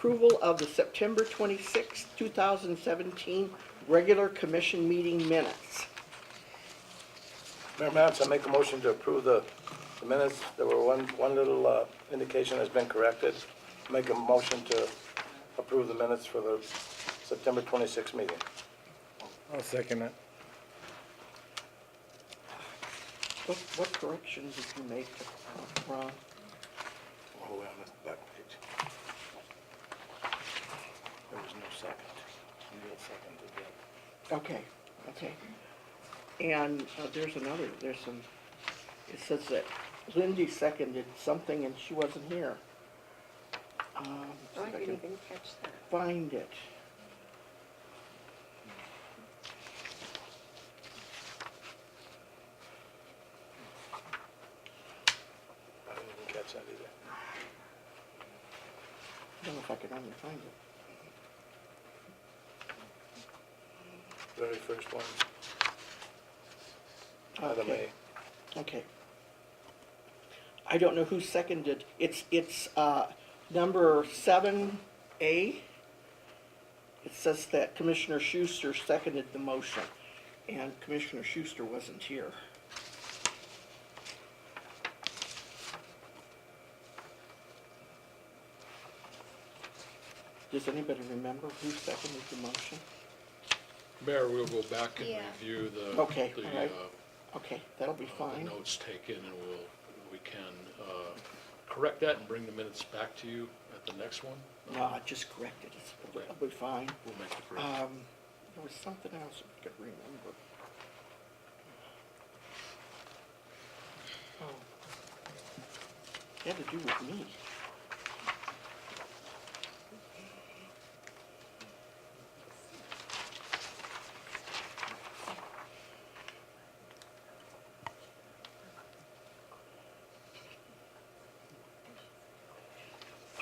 approval of the September 26, 2017 regular commission meeting minutes. Mayor Mance, I make a motion to approve the minutes. There were one little indication has been corrected. Make a motion to approve the minutes for the September 26th meeting. I'll second it. What corrections did you make, Ron? All the way on the back page. There was no second. Neil seconded that. Okay. And there's some, it says that Lindy seconded something and she wasn't here. See Oh, if I I didn't can even catch that. find it. I didn't even catch that either. I don't know if I can only find it. Very first one. Item Okay. A. Okay. I don't know who seconded. It's number 7A. It says that Commissioner Schuster seconded the motion, and Commissioner Schuster wasn't here. Does anybody remember who seconded the motion? Mayor, we'll go back and Yeah. review the, Okay, all right. Okay, that'll be the fine. notes taken, and we can correct that and bring the minutes back to you at the next one. No, I just corrected it. It'll be fine. We'll make the correction. There was something else I could remember. Oh. It had to do with me.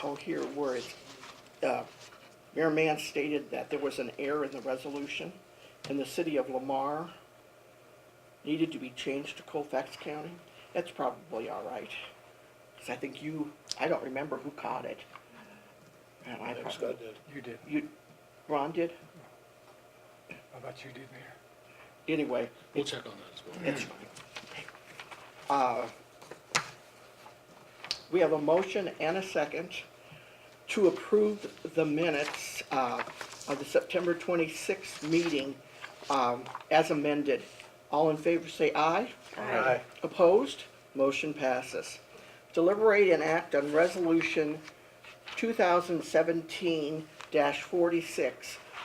Oh, here, where it's, Mayor Mann stated that there was an error in the resolution, and the city of Lamar needed to be changed to Colfax County. That's probably all right. Because I think I don't remember who caught it. And I Maybe probably, Scott did. You did. Ron did? How about you did, Mayor? Anyway, We'll check on that as well. it's fine. We have a motion and a second to approve the minutes of the September 26th meeting as amended. All in favor say aye. Aye. Opposed? Motion passes. Deliberate and act on Resolution 2017-46,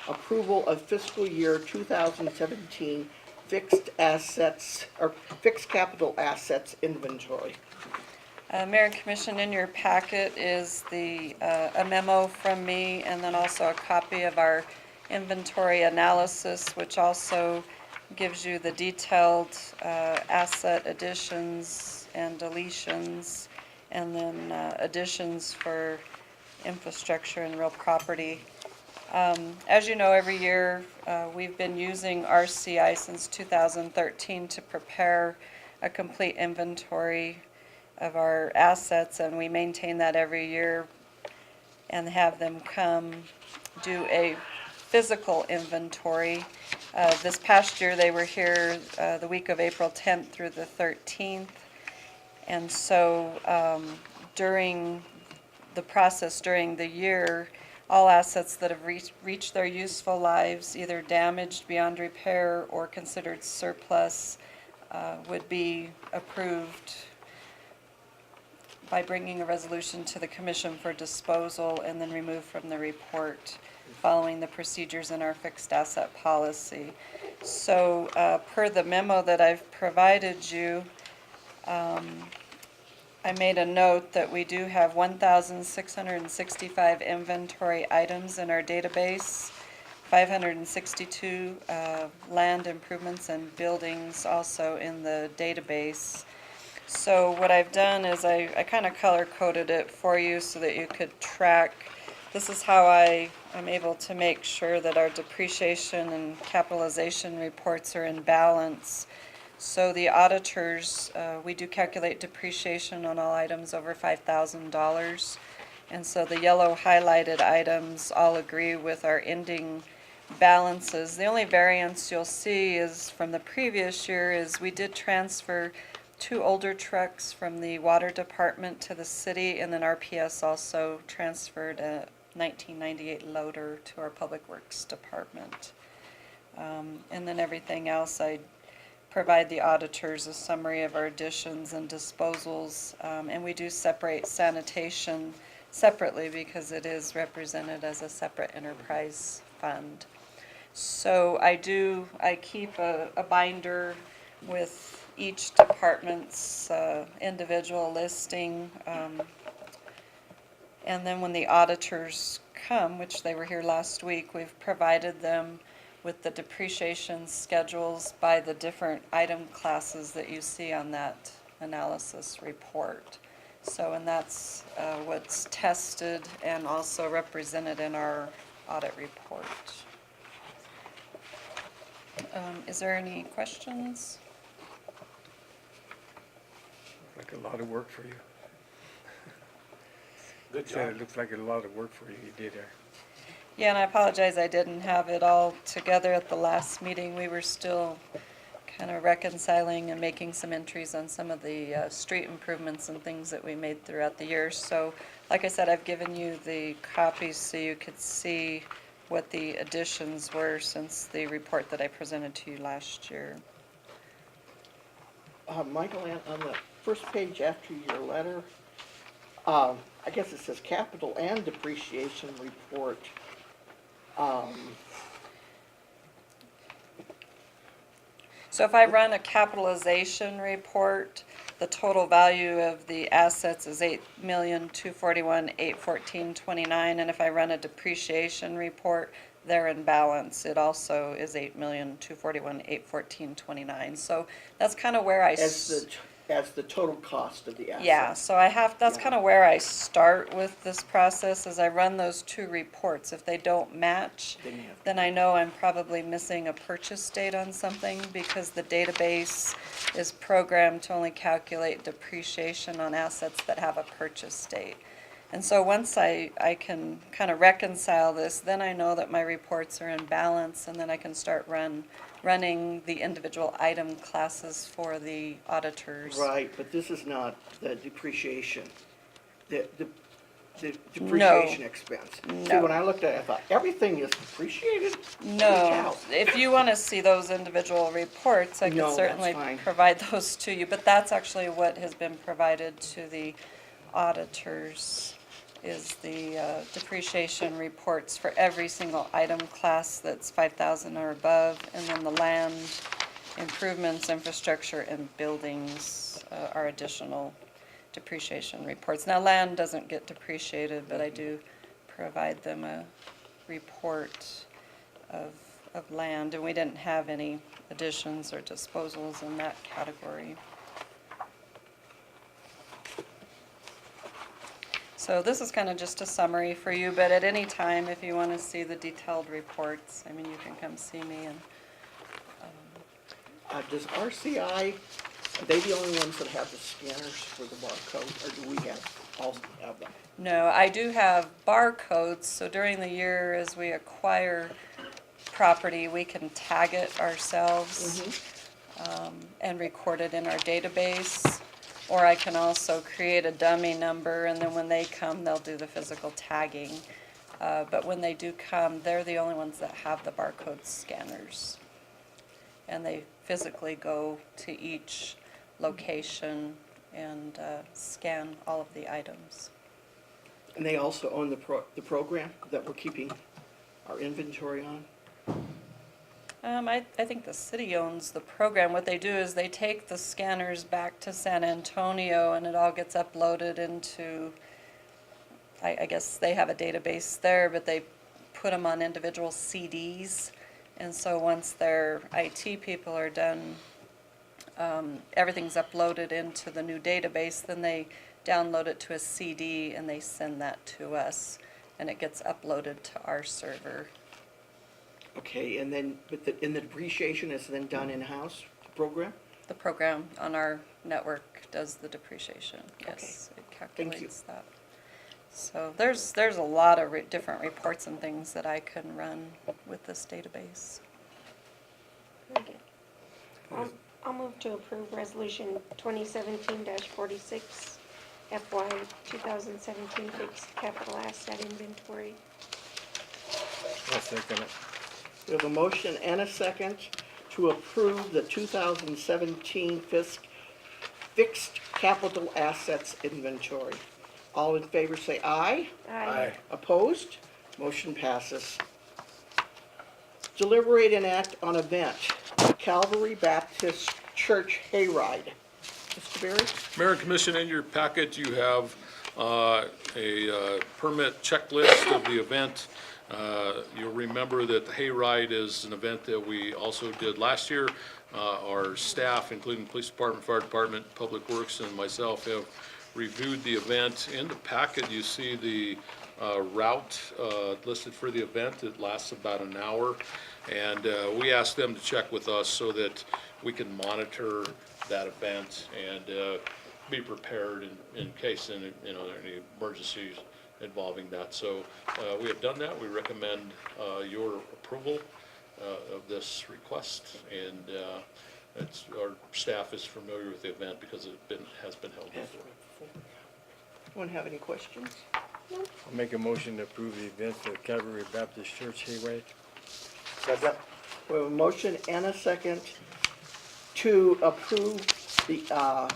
approval of fiscal year 2017 fixed assets, or fixed capital assets inventory. Mayor and Commission, in your packet is a memo from me, and then also a copy of our inventory analysis, which also gives you the detailed asset additions and deletions, and then additions for infrastructure and real property. As you know, every year we've been using RCI since 2013 to prepare a complete inventory of our assets, and we maintain that every year and have them come do a physical inventory. This past year they were here the week of April 10th through the 13th, and so during the process during the year, all assets that have reached their useful lives, either damaged beyond repair or considered surplus, would be approved by bringing a resolution to the commission for disposal and then removed from the report following the procedures in our fixed asset policy. So per the memo that I've provided you, I made a note that we do have 1,665 inventory items in our database, 562 land improvements and buildings also in the database. So what I've done is I kind of color-coded it for you so that you could track. This is how I'm able to make sure that our depreciation and capitalization reports are in balance. So the auditors, we do calculate depreciation on all items over $5,000. And so the yellow highlighted items all agree with our ending balances. The only variance you'll see is from the previous year is we did transfer 2 older trucks from the water department to the city, and then RPS also transferred a 1998 loader to our public works department. And then everything else, I provide the auditors a summary of our additions and disposals, and we do separate sanitation separately because it is represented as a separate enterprise fund. So I keep a binder with each department's individual listing, and then when the auditors come, which they were here last week, we've provided them with the depreciation schedules by the different item classes that you see on that analysis report. So, and that's what's tested and also represented in our audit report. Is there any questions? Looks like a lot of work for you. Good Said job. it looks like a lot of work for you did there. Yeah, and I apologize, I didn't have it all together at the last meeting. We were still kind of reconciling and making some entries on some of the street improvements and things that we made throughout the year. So, like I said, I've given you the copies so you could see what the additions were since the report that I presented to you last year. Michael, on the first page after your letter, I guess it says capital and depreciation report. So if I run a capitalization report, the total value of the assets is $8,241,814.29, and if I run a depreciation report, they're in balance. It also is $8,241,814.29. So that's kind of where I As the total cost of the asset. yeah, so that's Yeah. kind of where I start with this process, is I run those 2 reports. If they don't match, Then you have to- then I know I'm probably missing a purchase date on something because the database is programmed to only calculate depreciation on assets that have a purchase date. And so once I can kind of reconcile this, then I know that my reports are in balance, and then I can start running the individual item classes for the auditors. Right, but this is not the depreciation, the depreciation expense. See, No. when I looked at it, I thought, everything is depreciated? Holy No, cow. if you want to see those individual reports, I No, could that's certainly fine. provide those to you, but that's actually what has been provided to the auditors, is the depreciation reports for every single item class that's 5,000 or above, and then the land improvements, infrastructure, and buildings are additional depreciation reports. Now, land doesn't get depreciated, but I do provide them a report of land, and we didn't have any additions or disposals in that category. So this is kind of just a summary for you, but at any time, if you want to see the detailed reports, I mean, you can come see me. And Does RCI, are they the only ones that have the scanners for the barcode, or do we also have them? no, I do have barcodes, so during the year, as we acquire property, we can tag it ourselves and record it in our database. Or I can also create a dummy number, and then when they come, they'll do the physical tagging. But when they do come, they're the only ones that have the barcode scanners. And they physically go to each location and scan all of the items. And they also own the program that we're keeping our inventory on? I think the city owns the program. What they do is they take the scanners back to San Antonio, and it all gets uploaded into, I guess they have a database there, but they put them on individual CDs. And so once their IT people are done, everything's uploaded into the new database, then they download it to a CD and they send that to us, and it gets uploaded to our server. Okay, and then, but the depreciation is then done in-house, the program? The program on our network does the depreciation, yes, it calculates that. So there's a lot of different reports and things that I can run with this database. Very good. I'll move to approve Resolution 2017-46, FY 2017 Fixed Capital Asset Inventory. I'll second it. We have a motion and a second to approve the 2017 fixed capital assets inventory. All in favor say aye. Aye. Opposed? Motion passes. Deliberate and act on event, Calvary Baptist Church Hayride. Mr. Berry? Mayor and Commission, in your packet, you have a permit checklist of the event. You'll remember that the Hayride is an event that we also did last year. Our staff, including Police Department, Fire Department, Public Works, and myself, have reviewed the event. In the packet, you see the route listed for the event. It lasts about an hour, and we asked them to check with us so that we can monitor that event and be prepared in case there are any emergencies involving that. So we have done that. We recommend your approval of this request, and our staff is familiar with the event because it has been held before. Anyone have any questions? I'll make a motion to approve the event at Calvary Baptist Church Hayride. Second? We have a motion and a second to approve the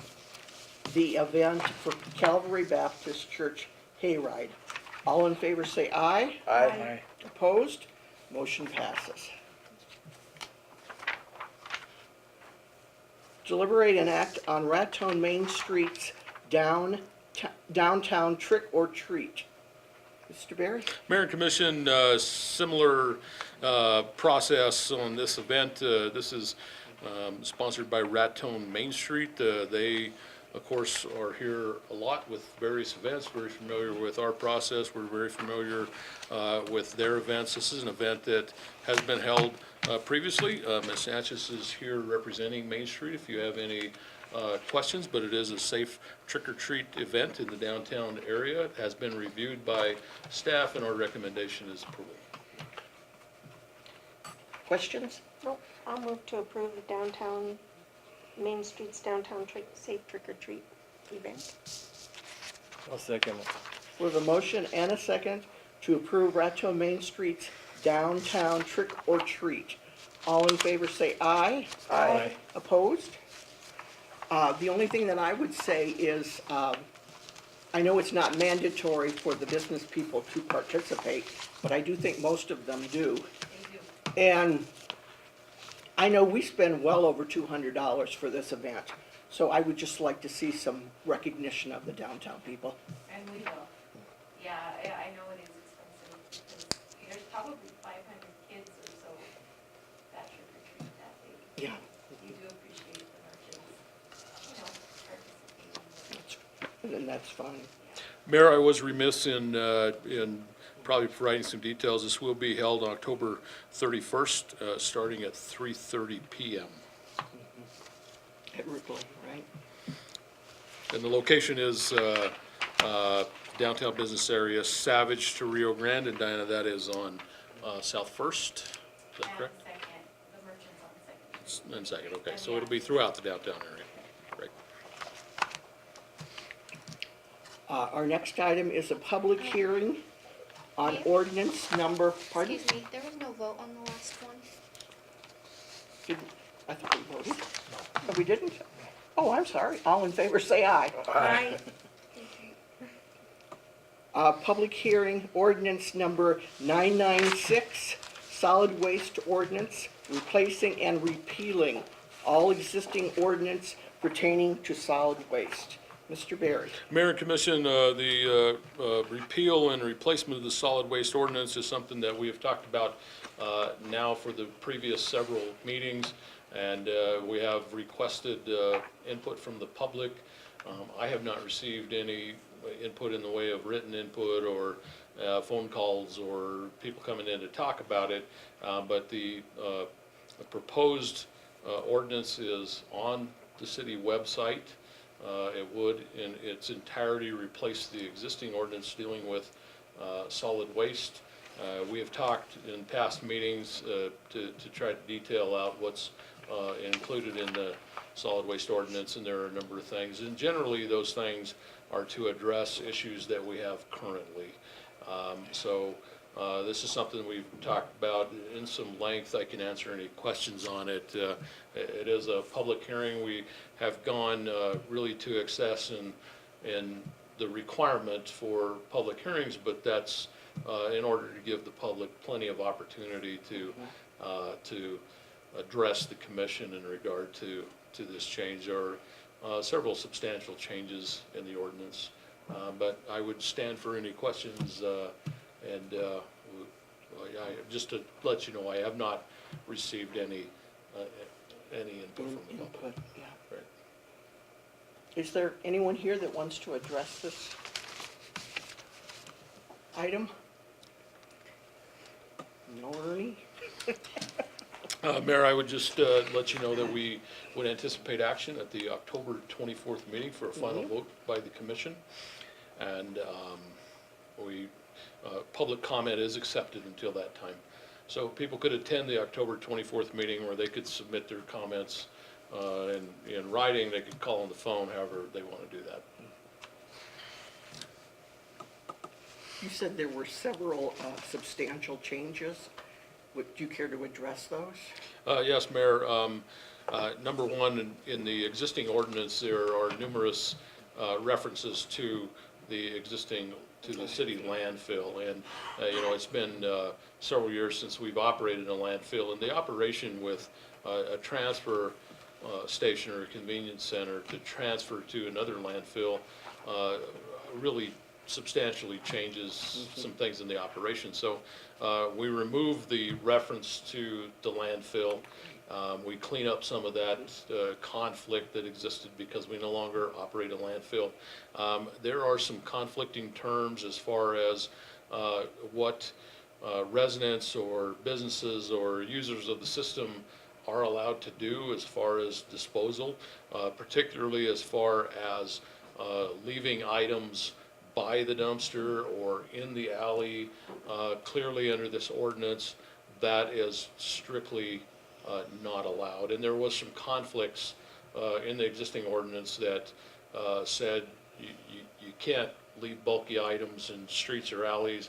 event for Calvary Baptist Church Hayride. All in favor say aye. Aye. Opposed? Motion passes. Deliberate and act on Raton Main Street's downtown trick or treat. Mr. Berry? Mayor and Commission, similar process on this event. This is sponsored by Raton Main Street. They, of course, are here a lot with various events, very familiar with our process. We're very familiar with their events. This is an event that has been held previously. Ms. Sanchez is here representing Main Street if you have any questions, but it is a safe trick-or-treat event in the downtown area. It has been reviewed by staff, and our recommendation is approval. Questions? Nope. I'll move to approve the Main Street's downtown safe trick-or-treat event. I'll second it. We have a motion and a second to approve Raton Main Street's downtown trick or treat. All in favor say aye. Aye. Opposed? The only thing that I would say is, I know it's not mandatory for the business people to participate, but I do think most of them do. And I know we spend well over $200 for this event, so I would just like to see some recognition of the downtown people. And we will. Yeah, I know it is expensive because there's probably 500 kids or so that trick or treat that day. Yeah. You do appreciate the merchants, participating. And that's fine. Mayor, I was remiss in probably providing some details. This will be held on October 31st, starting at 3:30 p.m. At Ripley, right? And the location is downtown business area, Savage to Rio Grande, and Diana, that is on South First. Is that correct? And second, the merchants on second. And Second, okay. So it'll be throughout the downtown area. Great. Our next item is a public hearing on ordinance number, pardon? Excuse me, there was no vote on the last one. I thought we voted. No, we didn't? Oh, I'm sorry. All in favor, say aye. Aye. Public hearing, ordinance number 996, solid waste ordinance, replacing and repealing all existing ordinance pertaining to solid waste. Mr. Berry. Mayor and Commission, the repeal and replacement of the solid waste ordinance is something that we have talked about now for the previous several meetings, and we have requested input from the public. I have not received any input in the way of written input or phone calls or people coming in to talk about it, but the proposed ordinance is on the city website. It would in its entirety replace the existing ordinance dealing with solid waste. We have talked in past meetings to try to detail out what's included in the solid waste ordinance, and there are a number of things. And generally, those things are to address issues that we have currently. This is something we've talked about in some length. I can answer any questions on it. It is a public hearing. We have gone really to excess in the requirement for public hearings, but that's in order to give the public plenty of opportunity to address the commission in regard to this change. There are several substantial changes in the ordinance, but I would stand for any questions, just to let you know, I have not received any input from the public. Input, yeah. Right. Is there anyone here that wants to address this item? No, Ernie? Mayor, I would just let you know that we would anticipate action at the October 24th meeting for a final vote by the commission. And public comment is accepted until that time. So people could attend the October 24th meeting where they could submit their comments in writing. They could call on the phone, however they want to do that. You said there were several substantial changes. Would you care to address those? Yes, Mayor. Number one, in the existing ordinance, there are numerous references to the city landfill. And, it's been several years since we've operated a landfill. And the operation with a transfer station or a convenience center to transfer to another landfill really substantially changes some things in the operation. So we remove the reference to the landfill. We clean up some of that conflict that existed because we no longer operate a landfill. There are some conflicting terms as far as what residents or businesses or users of the system are allowed to do as far as disposal, particularly as far as leaving items by the dumpster or in the alley. Clearly under this ordinance, that is strictly not allowed. And there was some conflicts in the existing ordinance that said you can't leave bulky items in streets or alleys,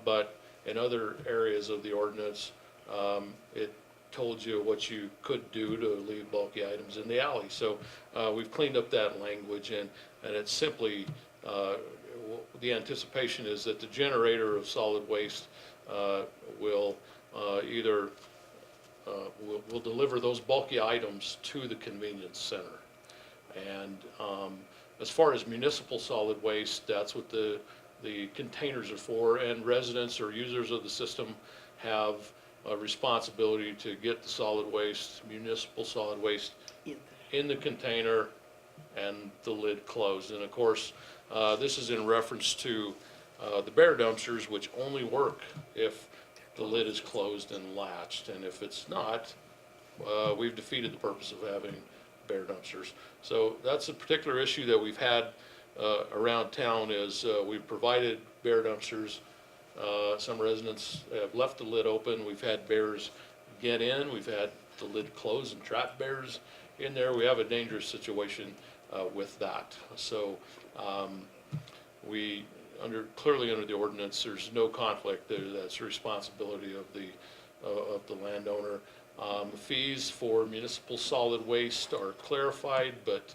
but in other areas of the ordinance, it told you what you could do to leave bulky items in the alley. So we've cleaned up that language, and it's simply the anticipation is that the generator of solid waste will either will deliver those bulky items to the convenience center. And as far as municipal solid waste, that's what the containers are for, and residents or users of the system have a responsibility to get the solid waste, municipal solid waste, in the container and the lid closed. And of course, this is in reference to the bare dumpsters, which only work if the lid is closed and latched. And if it's not, we've defeated the purpose of having bare dumpsters. So that's a particular issue that we've had around town is we've provided bare dumpsters. Some residents have left the lid open. We've had bears get in. We've had the lid closed and trap bears in there. We have a dangerous situation with that. So clearly under the ordinance, there's no conflict there. That's the responsibility of the landowner. Fees for municipal solid waste are clarified, but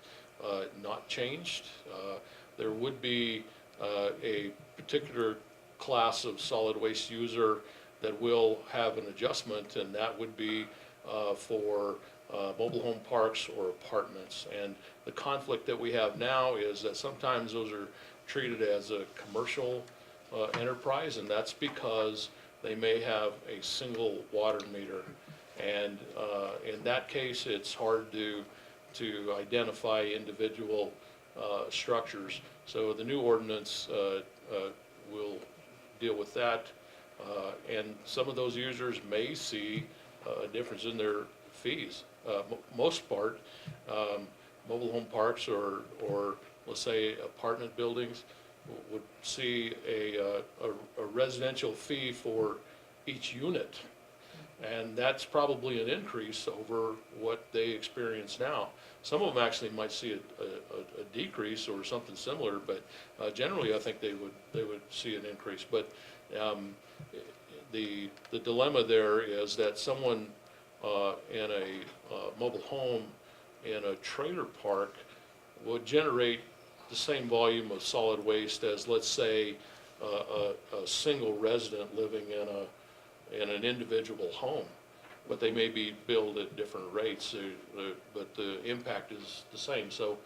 not changed. There would be a particular class of solid waste user that will have an adjustment, and that would be for mobile home parks or apartments. And the conflict that we have now is that sometimes those are treated as a commercial enterprise, and that's because they may have a single water meter. And in that case, it's hard to identify individual structures. So the new ordinance will deal with that. And some of those users may see a difference in their fees. Most part, mobile home parks or let's say apartment buildings would see a residential fee for each unit. And that's probably an increase over what they experience now. Some of them actually might see a decrease or something similar, but generally I think they would see an increase. But the dilemma there is that someone in a mobile home in a trailer park would generate the same volume of solid waste as, let's say, a single resident living in an individual home, but they may be billed at different rates, but the impact is the same. So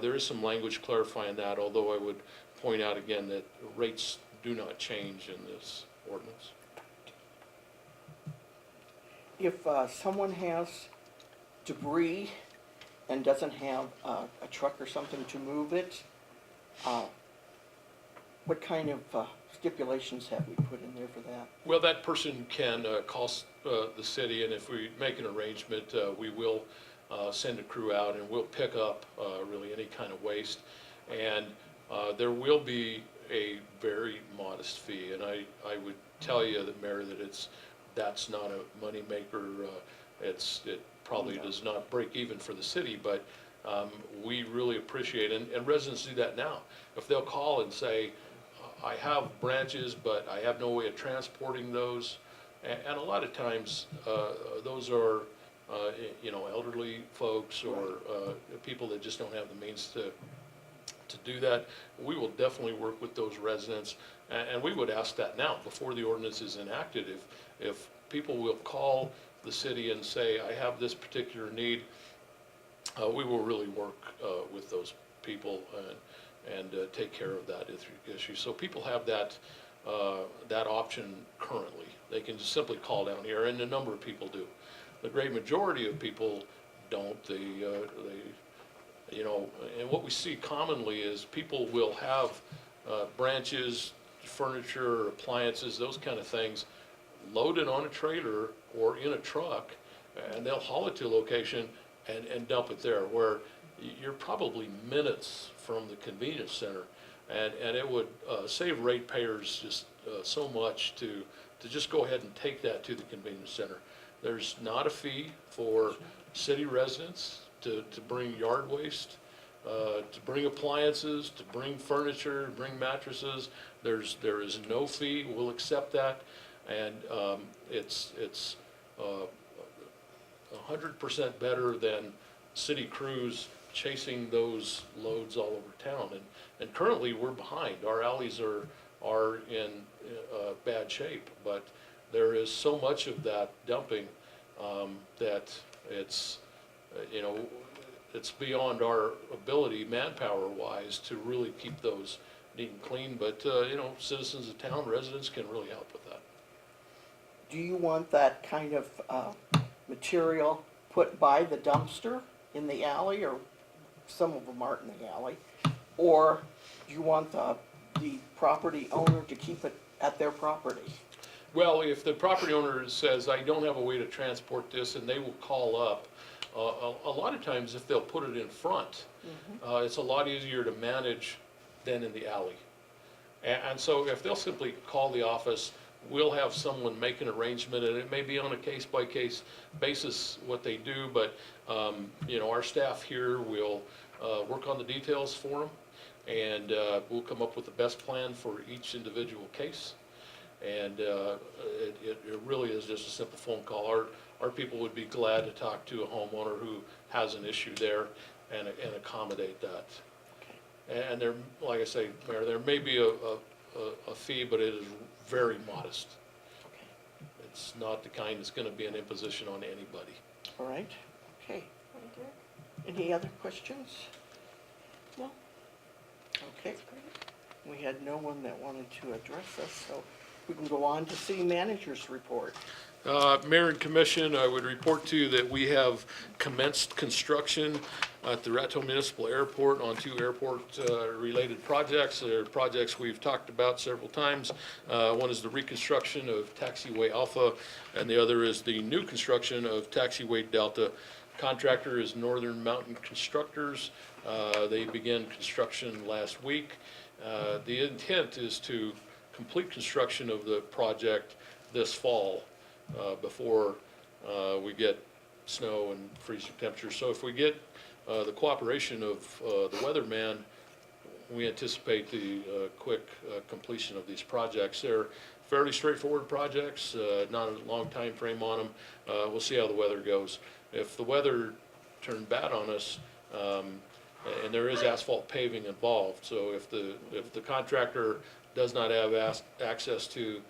there is some language clarifying that, although I would point out again that rates do not change in this ordinance. If someone has debris and doesn't have a truck or something to move it, what kind of stipulations have we put in there for that? Well, that person can call the city, and if we make an arrangement, we will send a crew out and we'll pick up really any kind of waste. And there will be a very modest fee, and I would tell you, the Mayor, that that's not a moneymaker. It probably does not break even for the city, but we really appreciate it, and residents do that now. If they'll call and say, I have branches, but I have no way of transporting those, and a lot of times those are elderly folks or people that just don't have the means to do that. We will definitely work with those residents, and we would ask that now before the ordinance is enacted. If people will call the city and say, I have this particular need, we will really work with those people and take care of that issue. So people have that option currently. They can just simply call down here, and a number of people do. The great majority of people don't. And what we see commonly is people will have branches, furniture, appliances, those kind of things loaded on a trailer or in a truck, and they'll haul it to a location and dump it there, where you're probably minutes from the convenience center, and it would save ratepayers just so much to just go ahead and take that to the convenience center. There's not a fee for city residents to bring yard waste, to bring appliances, to bring furniture, to bring mattresses. There is no fee. We'll accept that, and it's 100% better than city crews chasing those loads all over town. And currently we're behind. Our alleys are in bad shape, but there is so much of that dumping that it's it's beyond our ability, manpower-wise, to really keep those neat and clean. But citizens of town, residents can really help with that. Do you want that kind of material put by the dumpster in the alley, or some of them aren't in the alley? Or do you want the property owner to keep it at their property? Well, if the property owner says, I don't have a way to transport this, and they will call up, a lot of times if they'll put it in front, it's a lot easier to manage than in the alley. And so if they'll simply call the office, we'll have someone make an arrangement, and it may be on a case-by-case basis what they do, but our staff here will work on the details for them, and we'll come up with the best plan for each individual case. And it really is just a simple phone call. Our people would be glad to talk to a homeowner who has an issue there and accommodate that. Okay. And there, like I say, Mayor, there may be a fee, but it is very modest. Okay. It's not the kind that's going to be an imposition on anybody. All right, okay. Any other questions? No? Okay. We had no one that wanted to address us, so we can go on to city manager's report. Mayor and Commission, I would report to you that we have commenced construction at the Raton Municipal Airport on 2 airport-related projects. They're projects we've talked about several times. One is the reconstruction of Taxiway Alpha, and the other is the new construction of Taxiway Delta. Contractor is Northern Mountain Constructors. They began construction last week. The intent is to complete construction of the project this fall, before we get snow and freezing temperatures. So if we get the cooperation of the weatherman, we anticipate the quick completion of these projects. They're fairly straightforward projects, not a long time frame on them. We'll see how the weather goes. If the weather turned bad on us, and there is asphalt paving involved, so if the contractor does not have access to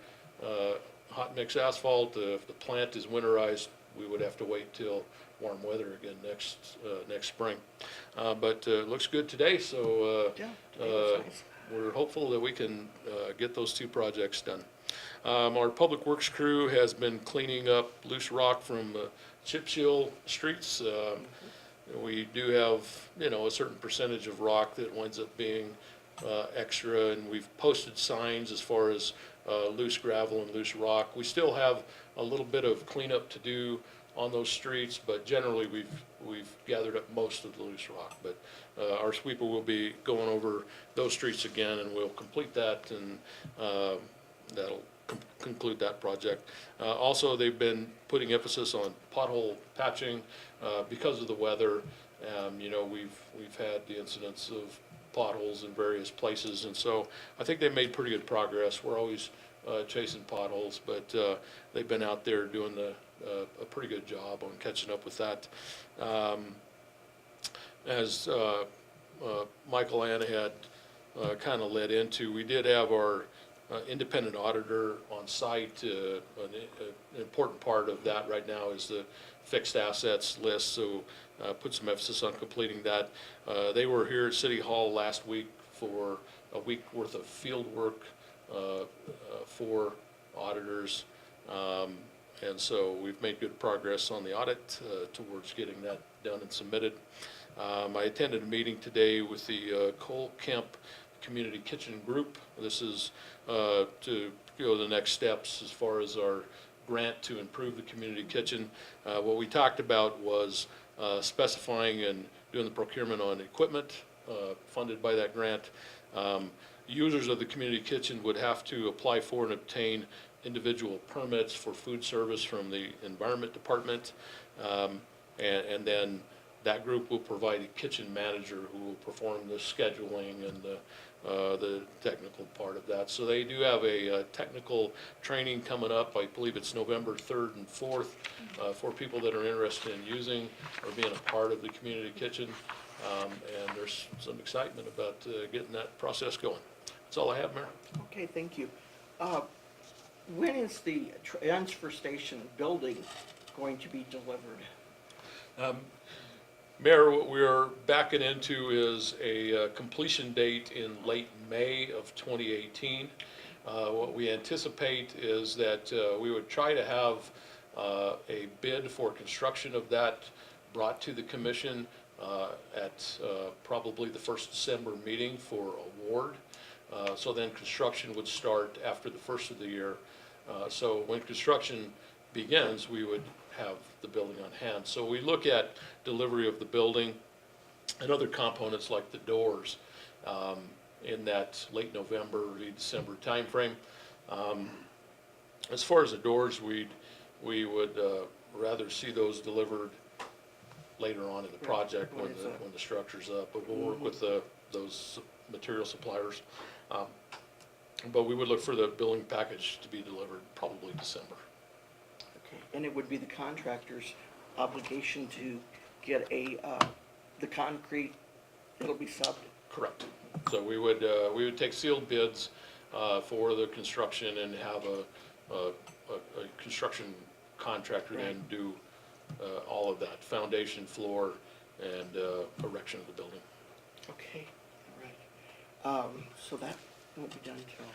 hot mix asphalt, if the plant is winterized, we would have to wait till warm weather again next spring. But it looks good today, so Yeah, today was nice. we're hopeful that we can get those two projects done. Our Public Works crew has been cleaning up loose rock from chip seal streets. We do have, a certain percentage of rock that winds up being extra, and we've posted signs as far as loose gravel and loose rock. We still have a little bit of cleanup to do on those streets, but generally we've gathered up most of the loose rock. But our sweeper will be going over those streets again, and we'll complete that, and that'll conclude that project. Also, they've been putting emphasis on pothole patching because of the weather. We've had the incidents of potholes in various places, and so I think they made pretty good progress. We're always chasing potholes, but they've been out there doing a pretty good job on catching up with that. As Michael Anna had kind of led into, we did have our independent auditor on site. An important part of that right now is the fixed assets list, so put some emphasis on completing that. They were here at City Hall last week for a week worth of field work for auditors, and so we've made good progress on the audit towards getting that done and submitted. I attended a meeting today with the Cole Kemp Community Kitchen Group. This is to go the next steps as far as our grant to improve the community kitchen. What we talked about was specifying and doing the procurement on equipment funded by that grant. Users of the community kitchen would have to apply for and obtain individual permits for food service from the Environment Department, and then that group will provide a kitchen manager who will perform the scheduling and the technical part of that. So they do have a technical training coming up. I believe it's November 3rd and 4th for people that are interested in using or being a part of the community kitchen. And there's some excitement about getting that process going. That's all I have, Mayor. Okay, thank you. When is the transfer station building going to be delivered? Mayor, what we're backing into is a completion date in late May of 2018. What we anticipate is that we would try to have a bid for construction of that brought to the commission at probably the first December meeting for award. So then construction would start after the first of the year. So when construction begins, we would have the building on hand. So we look at delivery of the building and other components like the doors in that late November, early December timeframe. As far as the doors, we would rather see those delivered later on in the project when the structure's up, but we'll work with those material suppliers. But we would look for the building package to be delivered probably December. Okay, and it would be the contractor's obligation to get the concrete, it'll be subbed? Correct. So we would take sealed bids for the construction and have a construction contractor then do all of that, foundation, floor, and erection of the building. Okay, all right. So that won't be done till,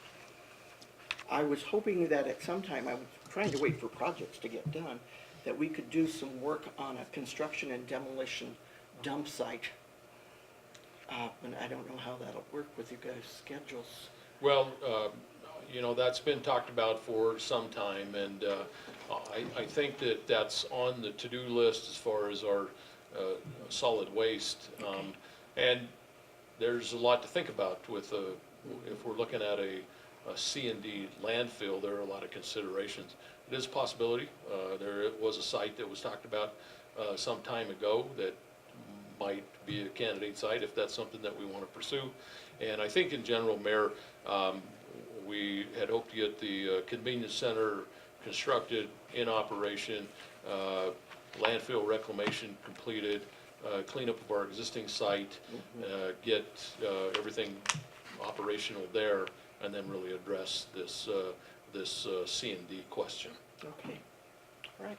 I was hoping that at some time, I was trying to wait for projects to get done, that we could do some work on a construction and demolition dump site. And I don't know how that'll work with you guys' schedules. Well, You know, that's been talked about for some time, and I think that that's on the to-do list as far as our solid waste. And there's a lot to think about with, if we're looking at a C&D landfill, there are a lot of considerations. It is a possibility. There was a site that was talked about some time ago that might be a candidate site if that's something that we want to pursue. And I think in general, Mayor, we had hoped to get the convenience center constructed, in operation, landfill reclamation completed, cleanup of our existing site, get everything operational there, and then really address this C&D question. Okay, all right.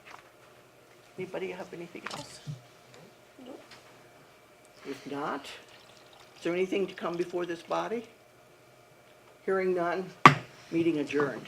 Anybody have anything else? If not, is there anything to come before this body? Hearing none, meeting adjourned.